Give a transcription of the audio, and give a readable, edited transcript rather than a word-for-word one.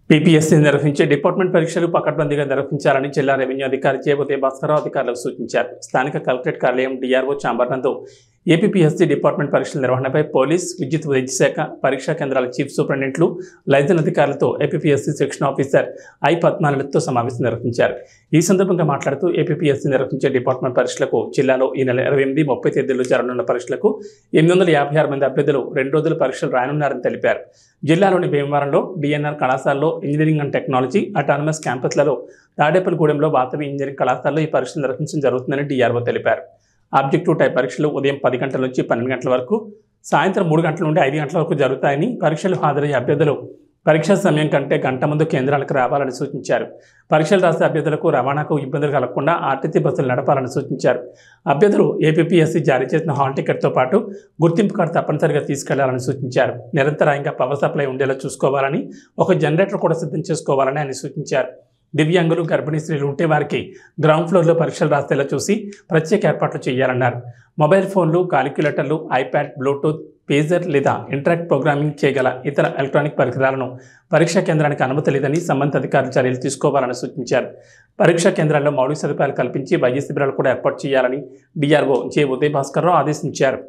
పీపీఎస్సీ నిర్వహించే డిపార్ట్మెంట్ పరీక్షలు పకడ్బందీగా నిర్వహించాలని జిల్లా రెవెన్యూ అధికారి జె ఉదయ భాస్కరరావు అధికారులకు సూచించారు. స్థానిక కలెక్టరేట్ కార్యాలయం డిఆర్ఓ ఛాంబర్ నందు ఏపీఎస్సీ డిపార్ట్మెంట్ పరీక్షల నిర్వహణపై పోలీస్, విద్యుత్ వైద్య శాఖ, పరీక్షా కేంద్రాల చీఫ్ సూపరింటెండెంట్లు, లైసెన్స్ అధికారులతో ఏపీఎస్సీ సెక్షన్ ఆఫీసర్ ఐ పద్మాలతో సమావేశం నిర్వహించారు. ఈ సందర్భంగా మాట్లాడుతూ ఏపీఎస్సీ నిర్వహించే డిపార్ట్మెంట్ పరీక్షలకు జిల్లాలో ఈ నెల 28, 30 తేదీల్లో జరగనున్న పరీక్షలకు 856 మంది అభ్యర్థులు 2 రోజుల పరీక్షలు రాయనున్నారని తెలిపారు. జిల్లాలోని భీమవరంలో డిఎన్ఆర్ కళాశాలలో ఇంజనీరింగ్ అండ్ టెక్నాలజీ అటానమస్ క్యాంపస్లలో, తాడేపల్లిగూడెంలో వాసవి ఇంజనీరింగ్ కళాశాలలో ఈ పరీక్షలు నిర్వహించడం జరుగుతుందని డిఆర్ఓ తెలిపారు. ఆబ్జెక్టివ్ టైప్ పరీక్షలు ఉదయం 10 గంటల నుంచి 12 గంటల వరకు, సాయంత్రం 3 గంటల నుండి 5 గంటల వరకు జరుగుతాయని, పరీక్షలు హాజరయ్యే అభ్యర్థులు పరీక్షా సమయం కంటే గంట ముందు కేంద్రాలకు రావాలని సూచించారు. పరీక్షలు రాసే అభ్యర్థులకు రవాణాకు ఇబ్బందులు కలగకుండా ఆర్టీసీ బస్సులు నడపాలని సూచించారు. అభ్యర్థులు ఏపీఎస్సీ జారీ చేసిన హాల్ టికెట్తో పాటు గుర్తింపు కార్డు తప్పనిసరిగా తీసుకెళ్లాలని సూచించారు. నిరంతరాయంగా పవర్ సప్లై ఉండేలా చూసుకోవాలని, ఒక జనరేటర్ కూడా సిద్ధం చేసుకోవాలని ఆయన సూచించారు. దివ్యాంగులు, గర్భిణీ స్త్రీలు ఉంటే వారికి గ్రౌండ్ ఫ్లోర్లో పరీక్షలు రాసేలా చూసి ప్రత్యేక ఏర్పాట్లు చేయాలన్నారు. మొబైల్ ఫోన్లు, కాలిక్యులేటర్లు, ఐప్యాడ్, బ్లూటూత్, పేజర్ లేదా ఇంటరాక్ట్ ప్రోగ్రామింగ్ చేయగల ఇతర ఎలక్ట్రానిక్ పరికరాలను పరీక్షా కేంద్రానికి అనుమతి లేదని సంబంధిత అధికారులు చర్యలు తీసుకోవాలని సూచించారు. పరీక్షా కేంద్రాల్లో మౌలిక సదుపాయాలు కల్పించి వైద్య శిబిరాలు కూడా ఏర్పాటు చేయాలని డిఆర్ఓ జె ఉదయ భాస్కరరావు ఆదేశించారు.